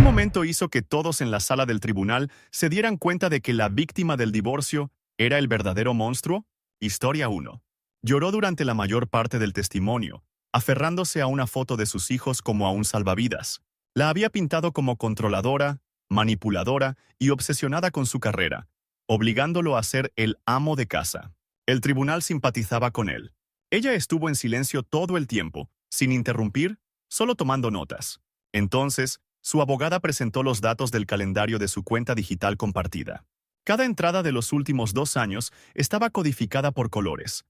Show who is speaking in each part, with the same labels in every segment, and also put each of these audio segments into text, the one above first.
Speaker 1: momento hizo que todos en la sala del tribunal se dieran cuenta de que la víctima del divorcio era el verdadero monstruo. Historia 1. Lloró durante la mayor parte del testimonio, aferrándose a una foto de sus hijos como a un salvavidas. La había pintado como controladora, manipuladora y obsesionada con su carrera, obligándolo a ser el amo de casa. El tribunal simpatizaba con él. Ella estuvo en silencio todo el tiempo, sin interrumpir, solo tomando notas. Entonces, su abogada presentó los datos del calendario de su cuenta digital compartida. Cada entrada de los últimos 2 años estaba codificada por colores.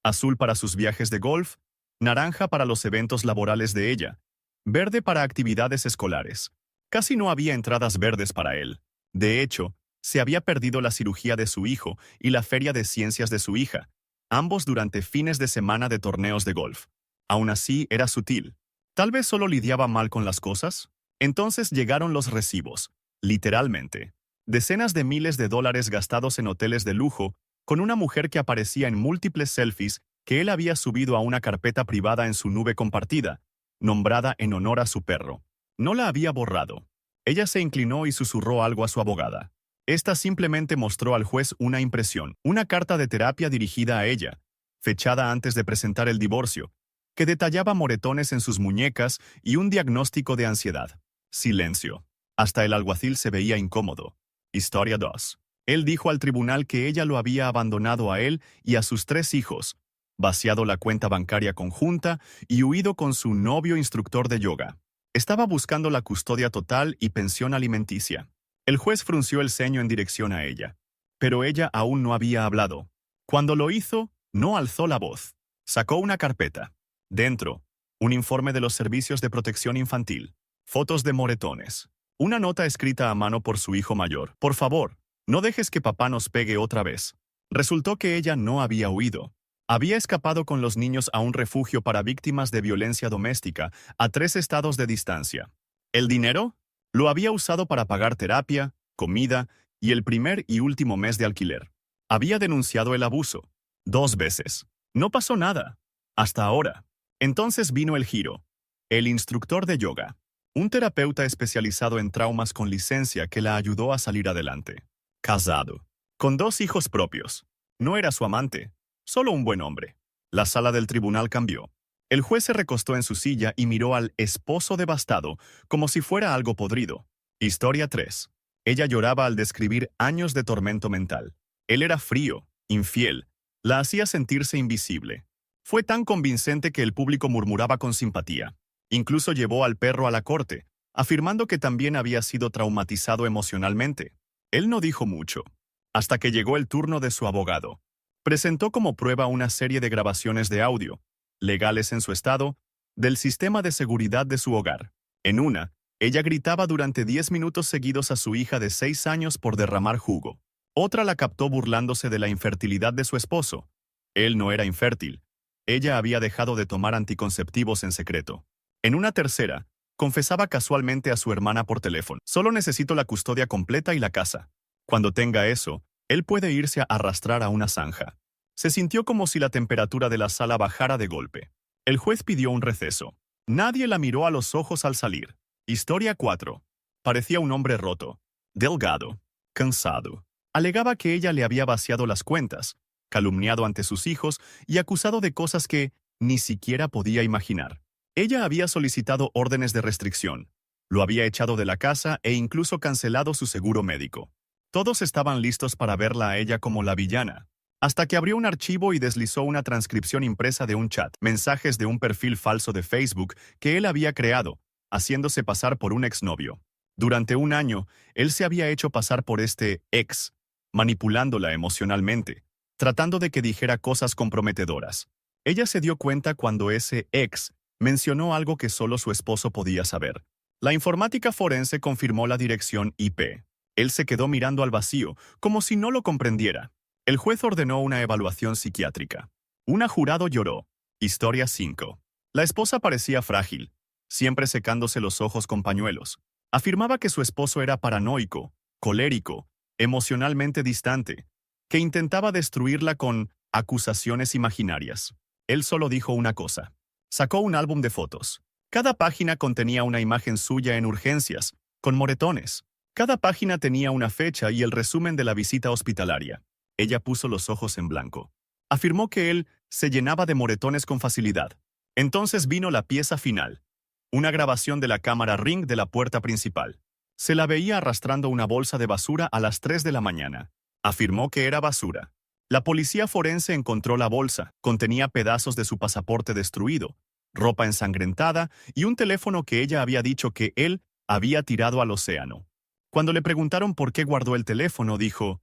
Speaker 1: Azul para sus viajes de golf, naranja para los eventos laborales de ella, verde para actividades escolares. Casi no había entradas verdes para él. De hecho, se había perdido la cirugía de su hijo y la feria de ciencias de su hija, ambos durante fines de semana de torneos de golf. Aún así, era sutil. Tal vez solo lidiaba mal con las cosas. Entonces llegaron los recibos, literalmente. Decenas de miles de dólares gastados en hoteles de lujo, con una mujer que aparecía en múltiples selfies que él había subido a una carpeta privada en su nube compartida, nombrada en honor a su perro. No la había borrado. Ella se inclinó y susurró algo a su abogada. Esta simplemente mostró al juez una impresión, una carta de terapia dirigida a ella, fechada antes de presentar el divorcio, que detallaba moretones en sus muñecas y un diagnóstico de ansiedad. Silencio. Hasta el alguacil se veía incómodo. Historia 2. Él dijo al tribunal que ella lo había abandonado a él y a sus 3 hijos, vaciado la cuenta bancaria conjunta y huido con su novio instructor de yoga. Estaba buscando la custodia total y pensión alimenticia. El juez frunció el ceño en dirección a ella. Pero ella aún no había hablado. Cuando lo hizo, no alzó la voz. Sacó una carpeta. Dentro, un informe de los servicios de protección infantil. Fotos de moretones. Una nota escrita a mano por su hijo mayor. Por favor, no dejes que papá nos pegue otra vez. Resultó que ella no había huido. Había escapado con los niños a un refugio para víctimas de violencia doméstica, a 3 estados de distancia. ¿El dinero? Lo había usado para pagar terapia, comida y el primer y último mes de alquiler. Había denunciado el abuso. 2 veces. No pasó nada. Hasta ahora. Entonces vino el giro. El instructor de yoga. Un terapeuta especializado en traumas con licencia que la ayudó a salir adelante. Casado. Con 2 hijos propios. No era su amante, solo un buen hombre. La sala del tribunal cambió. El juez se recostó en su silla y miró al esposo devastado como si fuera algo podrido. Historia 3. Ella lloraba al describir años de tormento mental. Él era frío, infiel, la hacía sentirse invisible. Fue tan convincente que el público murmuraba con simpatía. Incluso llevó al perro a la corte, afirmando que también había sido traumatizado emocionalmente. Él no dijo mucho, hasta que llegó el turno de su abogado. Presentó como prueba una serie de grabaciones de audio, legales en su estado, del sistema de seguridad de su hogar. En una, ella gritaba durante 10 minutos seguidos a su hija de 6 años por derramar jugo. Otra la captó burlándose de la infertilidad de su esposo. Él no era infértil. Ella había dejado de tomar anticonceptivos en secreto. En una tercera, confesaba casualmente a su hermana por teléfono. Solo necesito la custodia completa y la casa. Cuando tenga eso, él puede irse a arrastrar a una zanja. Se sintió como si la temperatura de la sala bajara de golpe. El juez pidió un receso. Nadie la miró a los ojos al salir. Historia 4. Parecía un hombre roto, delgado, cansado. Alegaba que ella le había vaciado las cuentas, calumniado ante sus hijos y acusado de cosas que ni siquiera podía imaginar. Ella había solicitado órdenes de restricción, lo había echado de la casa e incluso cancelado su seguro médico. Todos estaban listos para verla a ella como la villana, hasta que abrió un archivo y deslizó una transcripción impresa de un chat, mensajes de un perfil falso de Facebook que él había creado, haciéndose pasar por un exnovio. Durante 1 año, él se había hecho pasar por este ex, manipulándola emocionalmente, tratando de que dijera cosas comprometedoras. Ella se dio cuenta cuando ese ex mencionó algo que solo su esposo podía saber. La informática forense confirmó la dirección IP. Él se quedó mirando al vacío, como si no lo comprendiera. El juez ordenó una evaluación psiquiátrica. Una jurado lloró. Historia 5. La esposa parecía frágil, siempre secándose los ojos con pañuelos. Afirmaba que su esposo era paranoico, colérico, emocionalmente distante, que intentaba destruirla con acusaciones imaginarias. Él solo dijo una cosa. Sacó un álbum de fotos. Cada página contenía una imagen suya en urgencias, con moretones. Cada página tenía una fecha y el resumen de la visita hospitalaria. Ella puso los ojos en blanco. Afirmó que él se llenaba de moretones con facilidad. Entonces vino la pieza final. Una grabación de la cámara Ring de la puerta principal. Se la veía arrastrando una bolsa de basura a las 3 de la mañana. Afirmó que era basura. La policía forense encontró la bolsa. Contenía pedazos de su pasaporte destruido, ropa ensangrentada y un teléfono que ella había dicho que él había tirado al océano. Cuando le preguntaron por qué guardó el teléfono, dijo,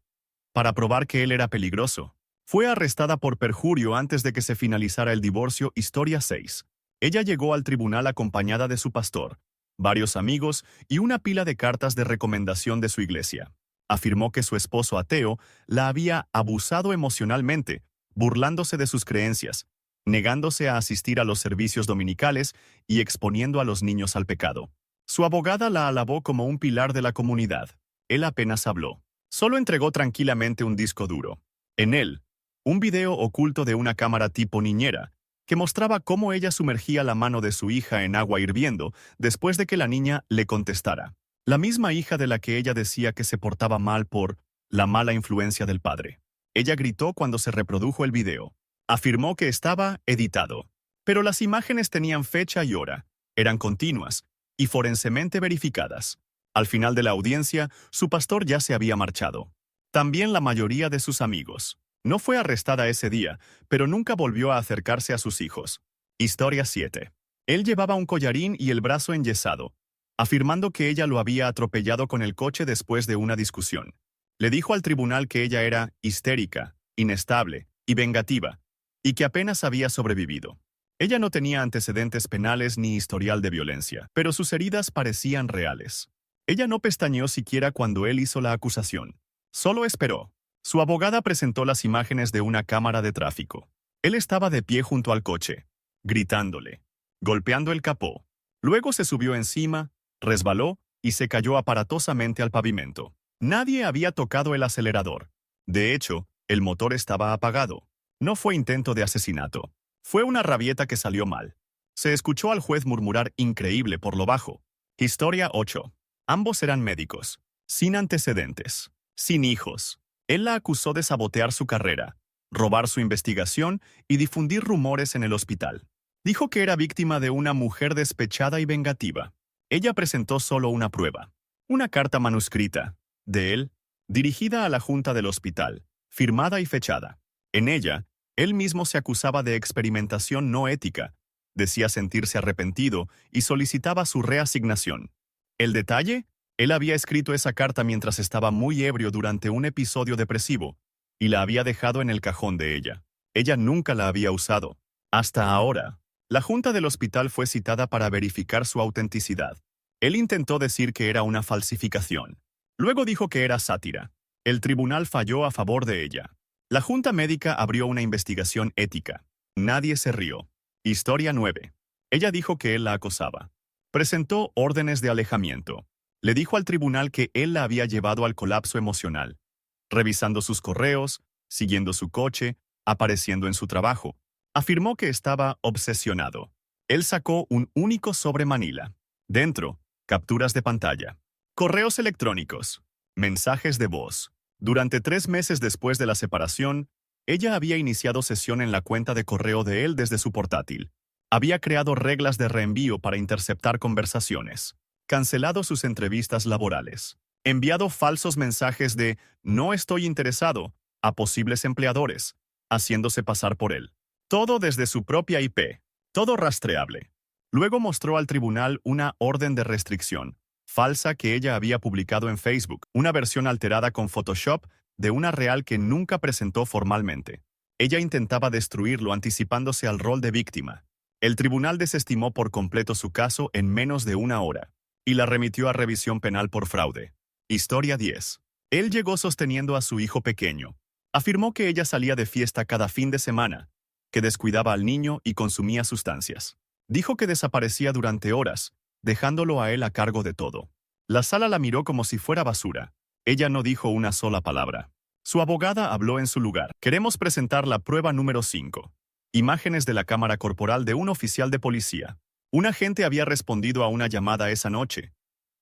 Speaker 1: para probar que él era peligroso. Fue arrestada por perjurio antes de que se finalizara el divorcio. Historia 6. Ella llegó al tribunal acompañada de su pastor, varios amigos y una pila de cartas de recomendación de su iglesia. Afirmó que su esposo ateo la había abusado emocionalmente, burlándose de sus creencias, negándose a asistir a los servicios dominicales y exponiendo a los niños al pecado. Su abogada la alabó como un pilar de la comunidad. Él apenas habló. Solo entregó tranquilamente un disco duro. En él, un video oculto de una cámara tipo niñera, que mostraba cómo ella sumergía la mano de su hija en agua hirviendo después de que la niña le contestara. La misma hija de la que ella decía que se portaba mal por la mala influencia del padre. Ella gritó cuando se reprodujo el video. Afirmó que estaba editado. Pero las imágenes tenían fecha y hora, eran continuas y forensemente verificadas. Al final de la audiencia, su pastor ya se había marchado. También la mayoría de sus amigos. No fue arrestada ese día, pero nunca volvió a acercarse a sus hijos. Historia 7. Él llevaba un collarín y el brazo enyesado, afirmando que ella lo había atropellado con el coche después de una discusión. Le dijo al tribunal que ella era histérica, inestable y vengativa, y que apenas había sobrevivido. Ella no tenía antecedentes penales ni historial de violencia, pero sus heridas parecían reales. Ella no pestañeó siquiera cuando él hizo la acusación. Solo esperó. Su abogada presentó las imágenes de una cámara de tráfico. Él estaba de pie junto al coche, gritándole, golpeando el capó. Luego se subió encima, resbaló y se cayó aparatosamente al pavimento. Nadie había tocado el acelerador. De hecho, el motor estaba apagado. No fue intento de asesinato. Fue una rabieta que salió mal. Se escuchó al juez murmurar increíble por lo bajo. Historia 8. Ambos eran médicos, sin antecedentes, sin hijos. Él la acusó de sabotear su carrera, robar su investigación y difundir rumores en el hospital. Dijo que era víctima de una mujer despechada y vengativa. Ella presentó solo una prueba, una carta manuscrita, de él, dirigida a la junta del hospital, firmada y fechada. En ella, él mismo se acusaba de experimentación no ética, decía sentirse arrepentido y solicitaba su reasignación. ¿El detalle? Él había escrito esa carta mientras estaba muy ebrio durante un episodio depresivo, y la había dejado en el cajón de ella. Ella nunca la había usado. Hasta ahora. La junta del hospital fue citada para verificar su autenticidad. Él intentó decir que era una falsificación. Luego dijo que era sátira. El tribunal falló a favor de ella. La junta médica abrió una investigación ética. Nadie se rió. Historia 9. Ella dijo que él la acosaba. Presentó órdenes de alejamiento. Le dijo al tribunal que él la había llevado al colapso emocional, revisando sus correos, siguiendo su coche, apareciendo en su trabajo. Afirmó que estaba obsesionado. Él sacó un único sobre Manila. Dentro, capturas de pantalla, correos electrónicos, mensajes de voz. Durante 3 meses después de la separación, ella había iniciado sesión en la cuenta de correo de él desde su portátil. Había creado reglas de reenvío para interceptar conversaciones, cancelado sus entrevistas laborales, enviado falsos mensajes de «no estoy interesado» a posibles empleadores, haciéndose pasar por él. Todo desde su propia IP, todo rastreable. Luego mostró al tribunal una orden de restricción, falsa que ella había publicado en Facebook, una versión alterada con Photoshop de una real que nunca presentó formalmente. Ella intentaba destruirlo anticipándose al rol de víctima. El tribunal desestimó por completo su caso en menos de 1 hora y la remitió a revisión penal por fraude. Historia 10. Él llegó sosteniendo a su hijo pequeño. Afirmó que ella salía de fiesta cada fin de semana, que descuidaba al niño y consumía sustancias. Dijo que desaparecía durante horas, dejándolo a él a cargo de todo. La sala la miró como si fuera basura. Ella no dijo una sola palabra. Su abogada habló en su lugar. Queremos presentar la prueba número 5. Imágenes de la cámara corporal de un oficial de policía. Un agente había respondido a una llamada esa noche.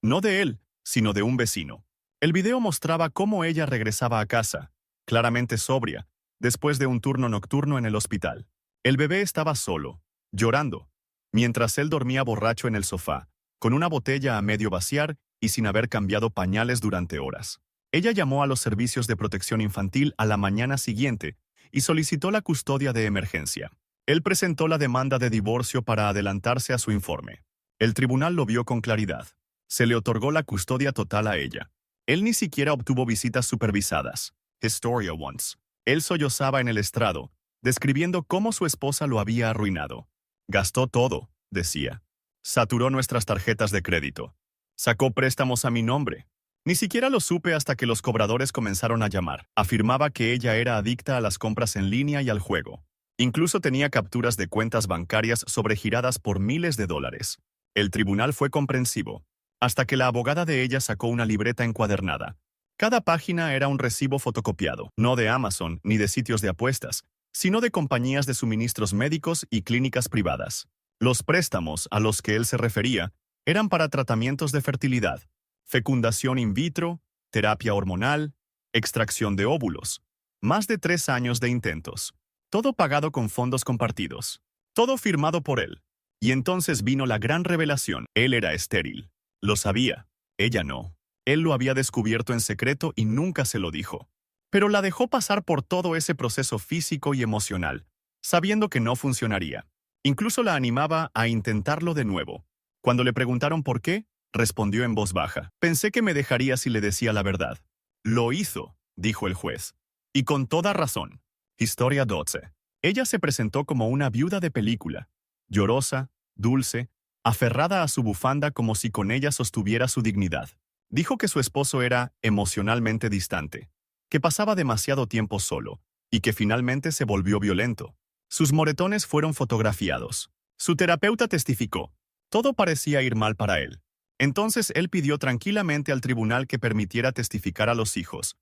Speaker 1: No de él, sino de un vecino. El video mostraba cómo ella regresaba a casa, claramente sobria, después de un turno nocturno en el hospital. El bebé estaba solo, llorando, mientras él dormía borracho en el sofá, con una botella a medio vaciar y sin haber cambiado pañales durante horas. Ella llamó a los servicios de protección infantil a la mañana siguiente y solicitó la custodia de emergencia. Él presentó la demanda de divorcio para adelantarse a su informe. El tribunal lo vio con claridad. Se le otorgó la custodia total a ella. Él ni siquiera obtuvo visitas supervisadas. Historia once. Él sollozaba en el estrado, describiendo cómo su esposa lo había arruinado. Gastó todo, decía. Saturó nuestras tarjetas de crédito. Sacó préstamos a mi nombre. Ni siquiera lo supe hasta que los cobradores comenzaron a llamar. Afirmaba que ella era adicta a las compras en línea y al juego. Incluso tenía capturas de cuentas bancarias sobregiradas por miles de dólares. El tribunal fue comprensivo, hasta que la abogada de ella sacó una libreta encuadernada. Cada página era un recibo fotocopiado, no de Amazon ni de sitios de apuestas, sino de compañías de suministros médicos y clínicas privadas. Los préstamos a los que él se refería eran para tratamientos de fertilidad, fecundación in vitro, terapia hormonal, extracción de óvulos. Más de 3 años de intentos. Todo pagado con fondos compartidos. Todo firmado por él. Y entonces vino la gran revelación. Él era estéril. Lo sabía. Ella no. Él lo había descubierto en secreto y nunca se lo dijo. Pero la dejó pasar por todo ese proceso físico y emocional, sabiendo que no funcionaría. Incluso la animaba a intentarlo de nuevo. Cuando le preguntaron por qué, respondió en voz baja. Pensé que me dejaría si le decía la verdad. Lo hizo, dijo el juez. Y con toda razón. Historia 12. Ella se presentó como una viuda de película, llorosa, dulce, aferrada a su bufanda como si con ella sostuviera su dignidad. Dijo que su esposo era emocionalmente distante, que pasaba demasiado tiempo solo, y que finalmente se volvió violento. Sus moretones fueron fotografiados. Su terapeuta testificó. Todo parecía ir mal para él. Entonces él pidió tranquilamente al tribunal que permitiera testificar a los hijos,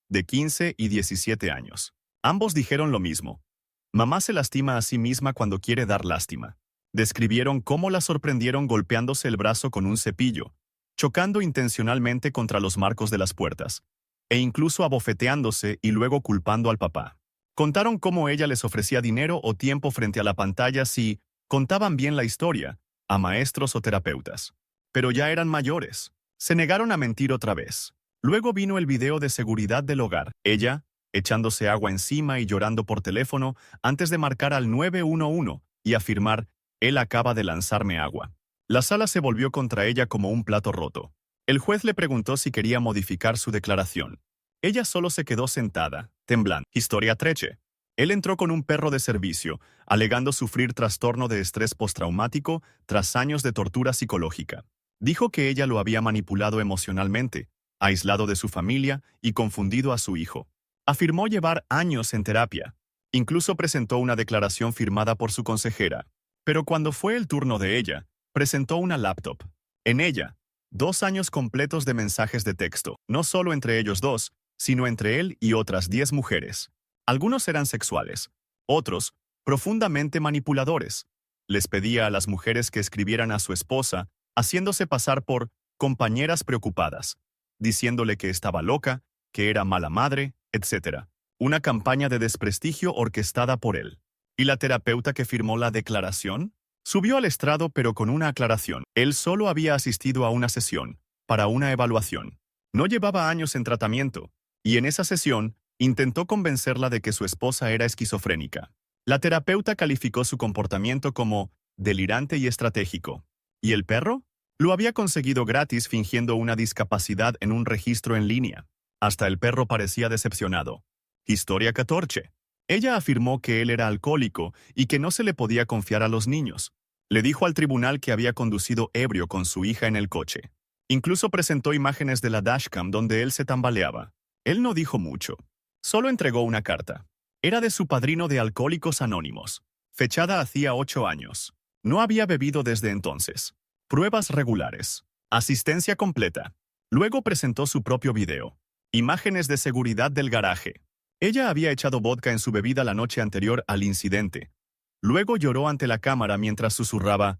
Speaker 1: de 15 y 17 años. Ambos dijeron lo mismo. Mamá se lastima a sí misma cuando quiere dar lástima. Describieron cómo la sorprendieron golpeándose el brazo con un cepillo, chocando intencionalmente contra los marcos de las puertas, e incluso abofeteándose y luego culpando al papá. Contaron cómo ella les ofrecía dinero o tiempo frente a la pantalla si contaban bien la historia, a maestros o terapeutas. Pero ya eran mayores. Se negaron a mentir otra vez. Luego vino el video de seguridad del hogar. Ella, echándose agua encima y llorando por teléfono antes de marcar al 911 y afirmar, él acaba de lanzarme agua. La sala se volvió contra ella como un plato roto. El juez le preguntó si quería modificar su declaración. Ella solo se quedó sentada, temblando. Historia 13. Él entró con un perro de servicio, alegando sufrir trastorno de estrés postraumático tras años de tortura psicológica. Dijo que ella lo había manipulado emocionalmente, aislado de su familia y confundido a su hijo. Afirmó llevar años en terapia. Incluso presentó una declaración firmada por su consejera. Pero cuando fue el turno de ella, presentó una laptop. En ella, 2 años completos de mensajes de texto, no solo entre ellos dos, sino entre él y otras 10 mujeres. Algunos eran sexuales, otros, profundamente manipuladores. Les pedía a las mujeres que escribieran a su esposa, haciéndose pasar por compañeras preocupadas, diciéndole que estaba loca, que era mala madre, etc. Una campaña de desprestigio orquestada por él. ¿Y la terapeuta que firmó la declaración? Subió al estrado pero con una aclaración. Él solo había asistido a una sesión, para una evaluación. No llevaba años en tratamiento, y en esa sesión intentó convencerla de que su esposa era esquizofrénica. La terapeuta calificó su comportamiento como delirante y estratégico. ¿Y el perro? Lo había conseguido gratis fingiendo una discapacidad en un registro en línea. Hasta el perro parecía decepcionado. Historia 14. Ella afirmó que él era alcohólico y que no se le podía confiar a los niños. Le dijo al tribunal que había conducido ebrio con su hija en el coche. Incluso presentó imágenes de la dashcam donde él se tambaleaba. Él no dijo mucho. Solo entregó una carta. Era de su padrino de Alcohólicos Anónimos. Fechada hacía 8 años. No había bebido desde entonces. Pruebas regulares. Asistencia completa. Luego presentó su propio video. Imágenes de seguridad del garaje. Ella había echado vodka en su bebida la noche anterior al incidente. Luego lloró ante la cámara mientras susurraba,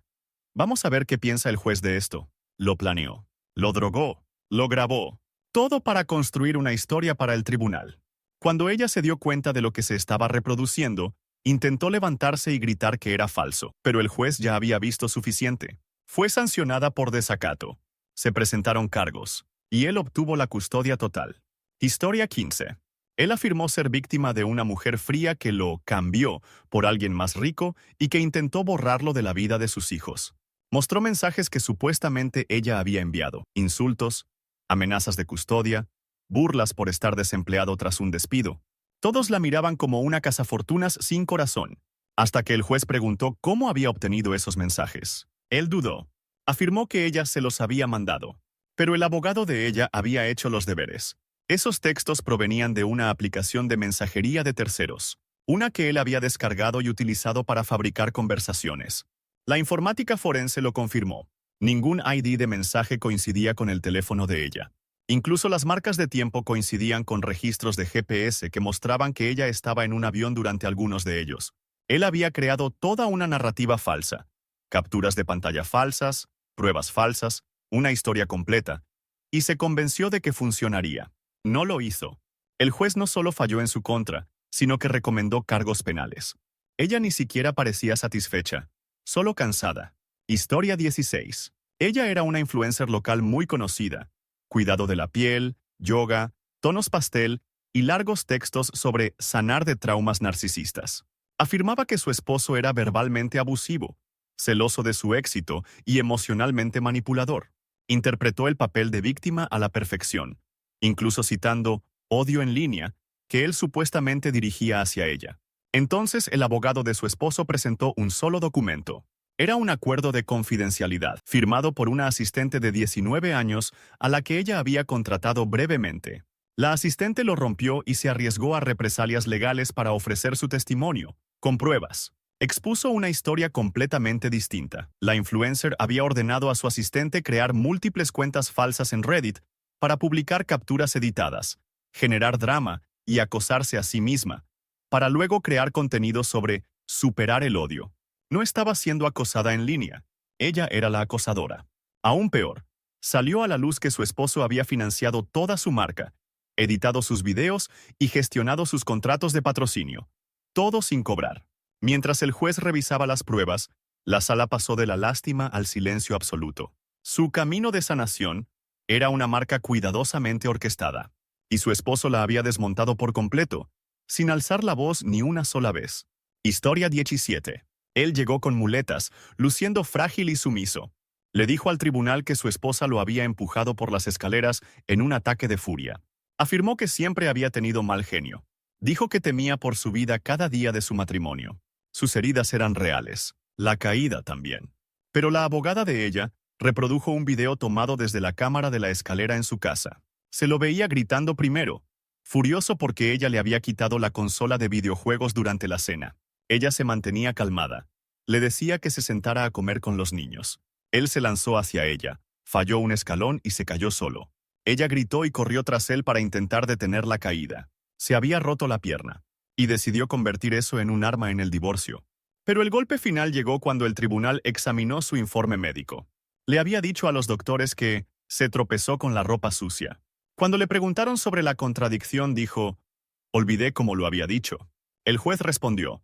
Speaker 1: «Vamos a ver qué piensa el juez de esto». Lo planeó. Lo drogó. Lo grabó. Todo para construir una historia para el tribunal. Cuando ella se dio cuenta de lo que se estaba reproduciendo, intentó levantarse y gritar que era falso, pero el juez ya había visto suficiente. Fue sancionada por desacato. Se presentaron cargos, y él obtuvo la custodia total. Historia 15. Él afirmó ser víctima de una mujer fría que lo cambió por alguien más rico y que intentó borrarlo de la vida de sus hijos. Mostró mensajes que supuestamente ella había enviado, insultos, amenazas de custodia, burlas por estar desempleado tras un despido. Todos la miraban como una cazafortunas sin corazón, hasta que el juez preguntó cómo había obtenido esos mensajes. Él dudó. Afirmó que ella se los había mandado, pero el abogado de ella había hecho los deberes. Esos textos provenían de una aplicación de mensajería de terceros, una que él había descargado y utilizado para fabricar conversaciones. La informática forense lo confirmó. Ningún ID de mensaje coincidía con el teléfono de ella. Incluso las marcas de tiempo coincidían con registros de GPS que mostraban que ella estaba en un avión durante algunos de ellos. Él había creado toda una narrativa falsa. Capturas de pantalla falsas, pruebas falsas, una historia completa, y se convenció de que funcionaría. No lo hizo. El juez no solo falló en su contra, sino que recomendó cargos penales. Ella ni siquiera parecía satisfecha, solo cansada. Historia 16. Ella era una influencer local muy conocida. Cuidado de la piel, yoga, tonos pastel y largos textos sobre sanar de traumas narcisistas. Afirmaba que su esposo era verbalmente abusivo, celoso de su éxito y emocionalmente manipulador. Interpretó el papel de víctima a la perfección, incluso citando odio en línea que él supuestamente dirigía hacia ella. Entonces el abogado de su esposo presentó un solo documento. Era un acuerdo de confidencialidad, firmado por una asistente de 19 años a la que ella había contratado brevemente. La asistente lo rompió y se arriesgó a represalias legales para ofrecer su testimonio, con pruebas. Expuso una historia completamente distinta. La influencer había ordenado a su asistente crear múltiples cuentas falsas en Reddit para publicar capturas editadas, generar drama y acosarse a sí misma, para luego crear contenido sobre superar el odio. No estaba siendo acosada en línea, ella era la acosadora. Aún peor, salió a la luz que su esposo había financiado toda su marca, editado sus videos y gestionado sus contratos de patrocinio, todo sin cobrar. Mientras el juez revisaba las pruebas, la sala pasó de la lástima al silencio absoluto. Su camino de sanación era una marca cuidadosamente orquestada, y su esposo la había desmontado por completo, sin alzar la voz ni una sola vez. Historia 17. Él llegó con muletas, luciendo frágil y sumiso. Le dijo al tribunal que su esposa lo había empujado por las escaleras en un ataque de furia. Afirmó que siempre había tenido mal genio. Dijo que temía por su vida cada día de su matrimonio. Sus heridas eran reales, la caída también. Pero la abogada de ella reprodujo un video tomado desde la cámara de la escalera en su casa. Se lo veía gritando primero, furioso porque ella le había quitado la consola de videojuegos durante la cena. Ella se mantenía calmada. Le decía que se sentara a comer con los niños. Él se lanzó hacia ella, falló un escalón y se cayó solo. Ella gritó y corrió tras él para intentar detener la caída. Se había roto la pierna, y decidió convertir eso en un arma en el divorcio. Pero el golpe final llegó cuando el tribunal examinó su informe médico. Le había dicho a los doctores que se tropezó con la ropa sucia. Cuando le preguntaron sobre la contradicción, dijo, «Olvidé como lo había dicho». El juez respondió,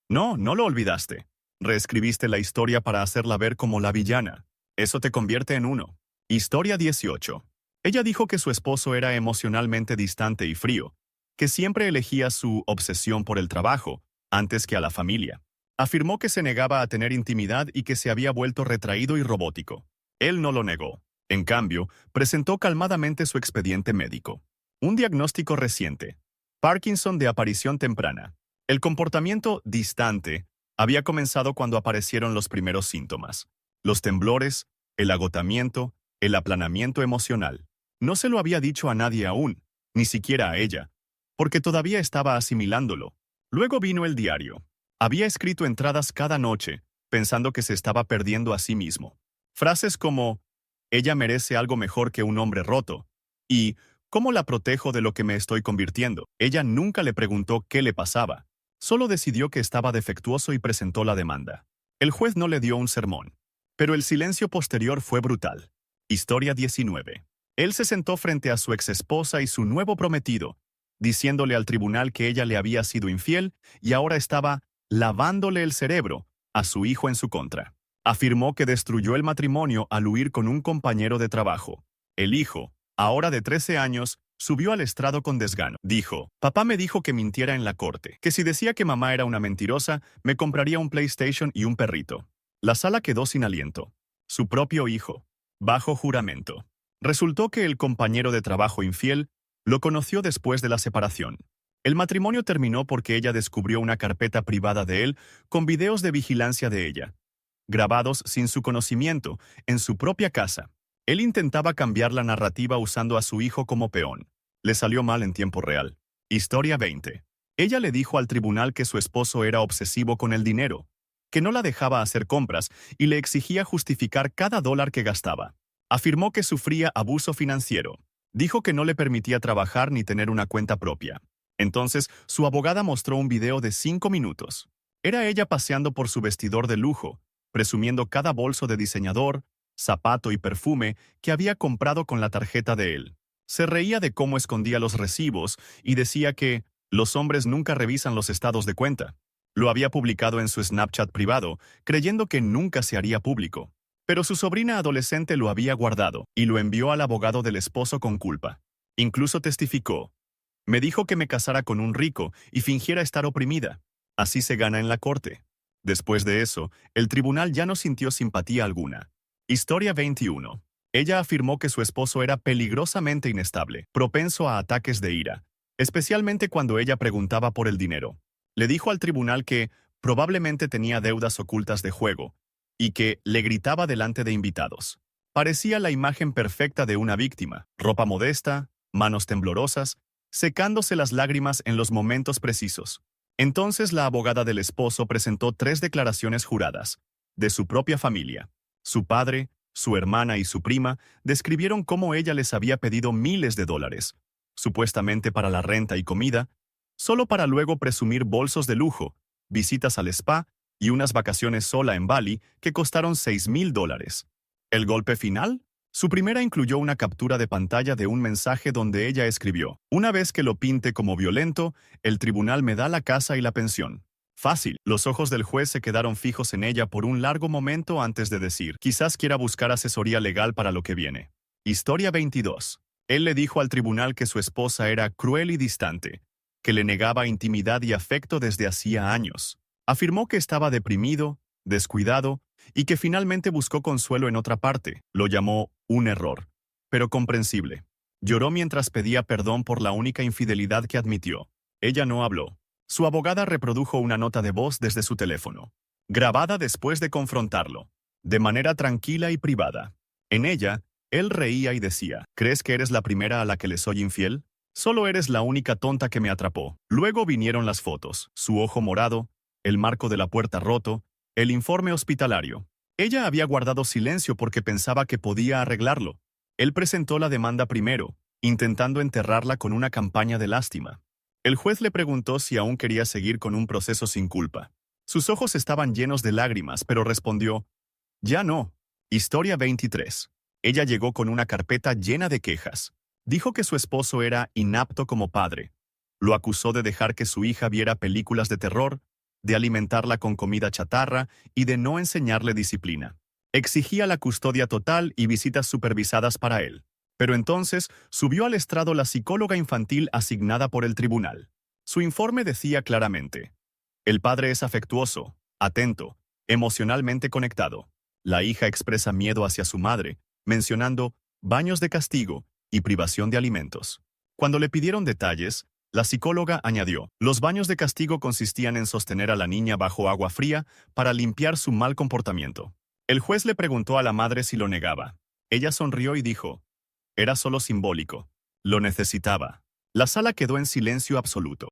Speaker 1: «No, no lo olvidaste. Reescribiste la historia para hacerla ver como la villana. Eso te convierte en uno». Historia 18. Ella dijo que su esposo era emocionalmente distante y frío, que siempre elegía su obsesión por el trabajo antes que a la familia. Afirmó que se negaba a tener intimidad y que se había vuelto retraído y robótico. Él no lo negó. En cambio, presentó calmadamente su expediente médico. Un diagnóstico reciente. Parkinson de aparición temprana. El comportamiento distante había comenzado cuando aparecieron los primeros síntomas. Los temblores, el agotamiento, el aplanamiento emocional. No se lo había dicho a nadie aún, ni siquiera a ella, porque todavía estaba asimilándolo. Luego vino el diario. Había escrito entradas cada noche, pensando que se estaba perdiendo a sí mismo. Frases como, «Ella merece algo mejor que un hombre roto», y «¿Cómo la protejo de lo que me estoy convirtiendo?». Ella nunca le preguntó qué le pasaba. Solo decidió que estaba defectuoso y presentó la demanda. El juez no le dio un sermón, pero el silencio posterior fue brutal. Historia 19. Él se sentó frente a su exesposa y su nuevo prometido, diciéndole al tribunal que ella le había sido infiel y ahora estaba lavándole el cerebro a su hijo en su contra. Afirmó que destruyó el matrimonio al huir con un compañero de trabajo. El hijo, ahora de 13 años, subió al estrado con desgano. Dijo, papá me dijo que mintiera en la corte, que si decía que mamá era una mentirosa, me compraría un PlayStation y un perrito. La sala quedó sin aliento. Su propio hijo, bajo juramento. Resultó que el compañero de trabajo infiel lo conoció después de la separación. El matrimonio terminó porque ella descubrió una carpeta privada de él con videos de vigilancia de ella, grabados sin su conocimiento, en su propia casa. Él intentaba cambiar la narrativa usando a su hijo como peón. Le salió mal en tiempo real. Historia 20. Ella le dijo al tribunal que su esposo era obsesivo con el dinero, que no la dejaba hacer compras y le exigía justificar cada dólar que gastaba. Afirmó que sufría abuso financiero. Dijo que no le permitía trabajar ni tener una cuenta propia. Entonces, su abogada mostró un video de 5 minutos. Era ella paseando por su vestidor de lujo, presumiendo cada bolso de diseñador, zapato y perfume que había comprado con la tarjeta de él. Se reía de cómo escondía los recibos y decía que los hombres nunca revisan los estados de cuenta. Lo había publicado en su Snapchat privado, creyendo que nunca se haría público. Pero su sobrina adolescente lo había guardado y lo envió al abogado del esposo con culpa. Incluso testificó. Me dijo que me casara con un rico y fingiera estar oprimida. Así se gana en la corte. Después de eso, el tribunal ya no sintió simpatía alguna. Historia 21. Ella afirmó que su esposo era peligrosamente inestable, propenso a ataques de ira, especialmente cuando ella preguntaba por el dinero. Le dijo al tribunal que probablemente tenía deudas ocultas de juego y que le gritaba delante de invitados. Parecía la imagen perfecta de una víctima, ropa modesta, manos temblorosas, secándose las lágrimas en los momentos precisos. Entonces la abogada del esposo presentó 3 declaraciones juradas, de su propia familia. Su padre, su hermana y su prima describieron cómo ella les había pedido miles de dólares, supuestamente para la renta y comida, solo para luego presumir bolsos de lujo, visitas al spa y unas vacaciones sola en Bali que costaron $6,000. ¿El golpe final? Su primera incluyó una captura de pantalla de un mensaje donde ella escribió: una vez que lo pinte como violento, el tribunal me da la casa y la pensión. Fácil. Los ojos del juez se quedaron fijos en ella por un largo momento antes de decir, quizás quiera buscar asesoría legal para lo que viene. Historia 22. Él le dijo al tribunal que su esposa era cruel y distante, que le negaba intimidad y afecto desde hacía años. Afirmó que estaba deprimido, descuidado, y que finalmente buscó consuelo en otra parte. Lo llamó un error, pero comprensible. Lloró mientras pedía perdón por la única infidelidad que admitió. Ella no habló. Su abogada reprodujo una nota de voz desde su teléfono, grabada después de confrontarlo, de manera tranquila y privada. En ella, él reía y decía, ¿crees que eres la primera a la que le soy infiel? Solo eres la única tonta que me atrapó. Luego vinieron las fotos, su ojo morado, el marco de la puerta roto, el informe hospitalario. Ella había guardado silencio porque pensaba que podía arreglarlo. Él presentó la demanda primero, intentando enterrarla con una campaña de lástima. El juez le preguntó si aún quería seguir con un proceso sin culpa. Sus ojos estaban llenos de lágrimas, pero respondió, ya no. Historia 23. Ella llegó con una carpeta llena de quejas. Dijo que su esposo era inapto como padre. Lo acusó de dejar que su hija viera películas de terror, de alimentarla con comida chatarra y de no enseñarle disciplina. Exigía la custodia total y visitas supervisadas para él. Pero entonces subió al estrado la psicóloga infantil asignada por el tribunal. Su informe decía claramente: el padre es afectuoso, atento, emocionalmente conectado. La hija expresa miedo hacia su madre, mencionando baños de castigo y privación de alimentos. Cuando le pidieron detalles, la psicóloga añadió: los baños de castigo consistían en sostener a la niña bajo agua fría para limpiar su mal comportamiento. El juez le preguntó a la madre si lo negaba. Ella sonrió y dijo: era solo simbólico. Lo necesitaba. La sala quedó en silencio absoluto.